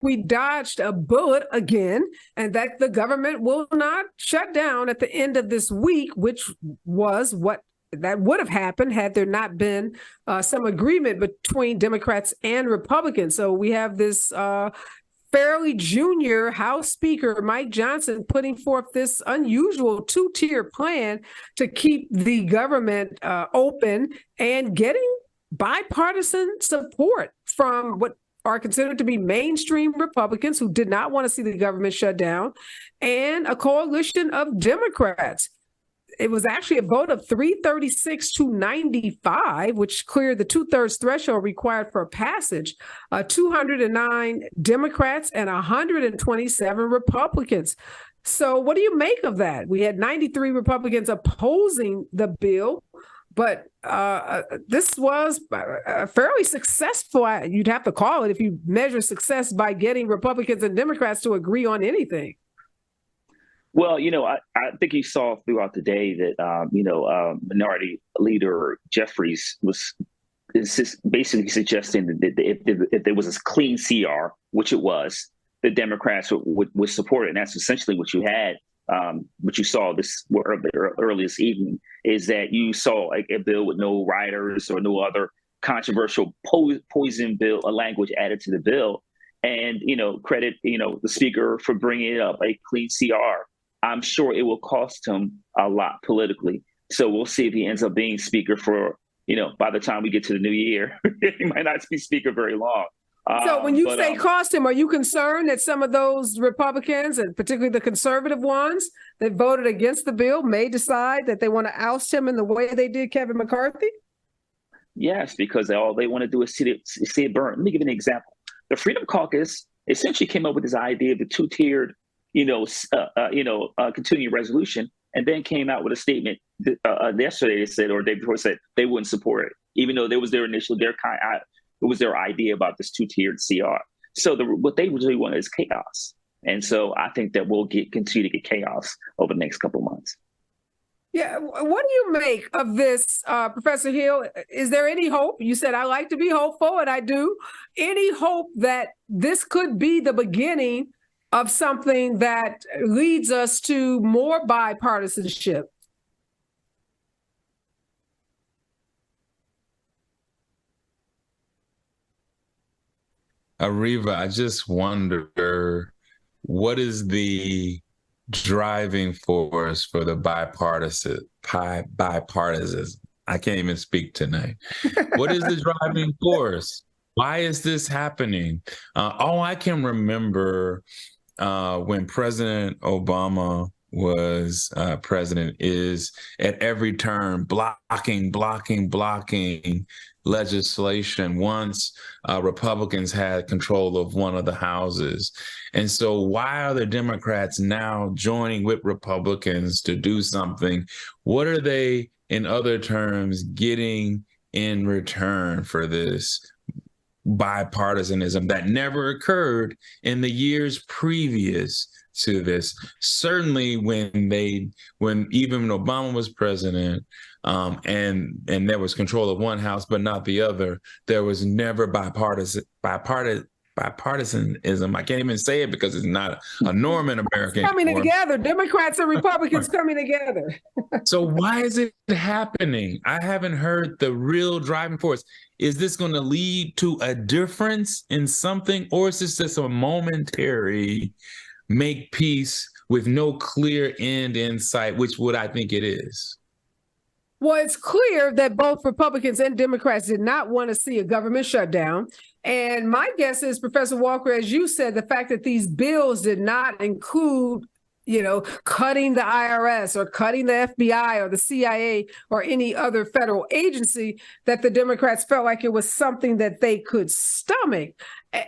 we dodged a bullet again, and that the government will not shut down at the end of this week, which was what that would have happened had there not been some agreement between Democrats and Republicans. So we have this fairly junior House Speaker Mike Johnson putting forth this unusual two-tier plan to keep the government open and getting bipartisan support from what are considered to be mainstream Republicans who did not want to see the government shut down, and a coalition of Democrats. It was actually a vote of 336 to 95, which cleared the 2/3 threshold required for passage. 209 Democrats and 127 Republicans. So what do you make of that? We had 93 Republicans opposing the bill, but this was fairly successful, you'd have to call it, if you measure success by getting Republicans and Democrats to agree on anything. Well, I think you saw throughout the day that, Minority Leader Jeffries was basically suggesting that if there was a clean CR, which it was, the Democrats would support it. And that's essentially what you had. What you saw early this evening is that you saw a bill with no riders or no other controversial poison bill, a language added to the bill. And, credit, the speaker for bringing it up, a clean CR. I'm sure it will cost him a lot politically. So we'll see if he ends up being speaker for, by the time we get to the new year. He might not be speaker very long. So when you say cost him, are you concerned that some of those Republicans, and particularly the conservative ones that voted against the bill, may decide that they want to oust him in the way they did Kevin McCarthy? Yes, because all they want to do is see it burn. Let me give you an example. The Freedom Caucus essentially came up with this idea of the two-tiered continuing resolution, and then came out with a statement yesterday. They said, or the day before, said they wouldn't support it, even though there was it was their idea about this two-tiered CR. So what they really want is chaos, and so I think that we'll continue to get chaos over the next couple of months. Yeah, what do you make of this, Professor Hill? Is there any hope? You said I like to be hopeful, and I do. Any hope that this could be the beginning of something that leads us to more bipartisanship? Areva, I just wonder, what is the driving force for the bipartisan? I can't even speak tonight. What is the driving force? Why is this happening? All I can remember when President Obama was president is at every turn blocking legislation once Republicans had control of one of the houses. And so why are the Democrats now joining with Republicans to do something? What are they, in other terms, getting in return for this bipartisanism that never occurred in the years previous to this? Certainly when even Obama was president, and there was control of one house but not the other, there was never bipartisanism. I can't even say it because it's not a norm in America. Coming together, Democrats and Republicans coming together. So why is it happening? I haven't heard the real driving force. Is this going to lead to a difference in something, or is this just a momentary make peace with no clear end in sight, which what I think it is? Well, it's clear that both Republicans and Democrats did not want to see a government shutdown. And my guess is, Professor Walker, as you said, the fact that these bills did not include, cutting the IRS or cutting the FBI or the CIA or any other federal agency, that the Democrats felt like it was something that they could stomach.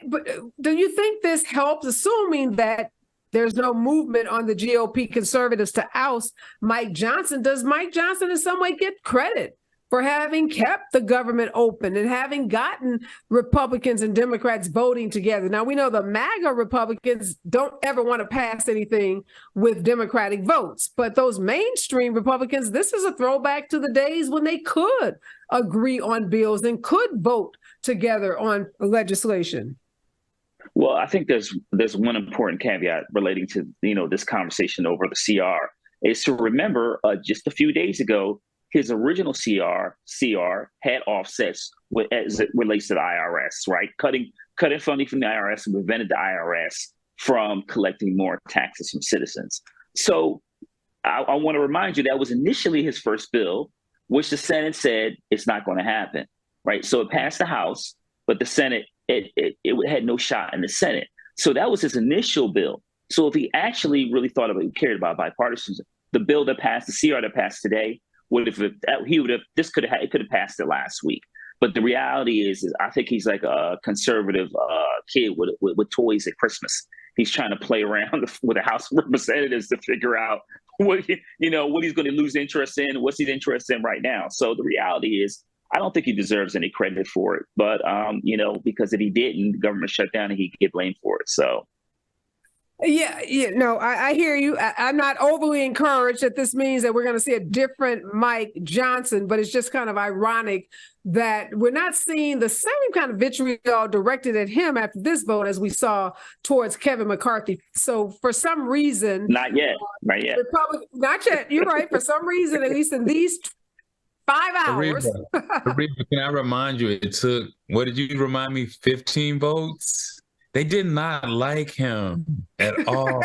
But do you think this helps, assuming that there's no movement on the GOP conservatives to oust Mike Johnson? Does Mike Johnson in some way get credit for having kept the government open and having gotten Republicans and Democrats voting together? Now, we know the MAGA Republicans don't ever want to pass anything with Democratic votes, but those mainstream Republicans, this is a throwback to the days when they could agree on bills and could vote together on legislation. Well, I think there's one important caveat relating to this conversation over the CR is to remember just a few days ago his original CR had offsets as it relates to the IRS, right? Cutting funding from the IRS and prevented the IRS from collecting more taxes from citizens. So I want to remind you that was initially his first bill, which the Senate said it's not going to happen, right? So it passed the House, but the Senate, it had no shot in the Senate. So that was his initial bill. So if he actually really thought about, cared about bipartisanship, the bill that passed, the CR that passed today, it could have passed it last week. But the reality is I think he's like a conservative kid with toys at Christmas. He's trying to play around with the House of Representatives to figure out what he's going to lose interest in, what's he's interested in right now. So the reality is, I don't think he deserves any credit for it. But because if he didn't, the government shut down and he'd get blamed for it. So. Yeah, no, I hear you. I'm not overly encouraged that this means that we're going to see a different Mike Johnson, but it's just kind of ironic that we're not seeing the same kind of vitriol directed at him after this vote as we saw towards Kevin McCarthy. So for some reason, not yet. Not yet. You're right. For some reason, at least in these 5 hours. Areva, can I remind you, it took, what did you remind me, 15 votes? They did not like him at all.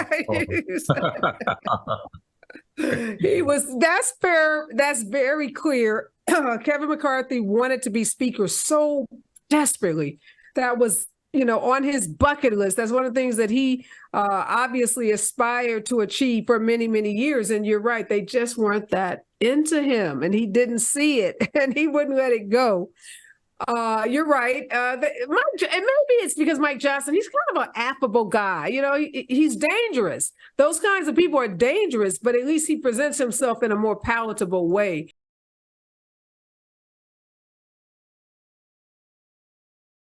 That's fair. That's very clear. Kevin McCarthy wanted to be speaker so desperately. That was, on his bucket list. That's one of the things that he obviously aspired to achieve for many, many years. And you're right. They just weren't that into him and he didn't see it and he wouldn't let it go. You're right. And maybe it's because Mike Johnson, he's kind of an affable guy. He's dangerous. Those kinds of people are dangerous, but at least he presents himself in a more palatable way.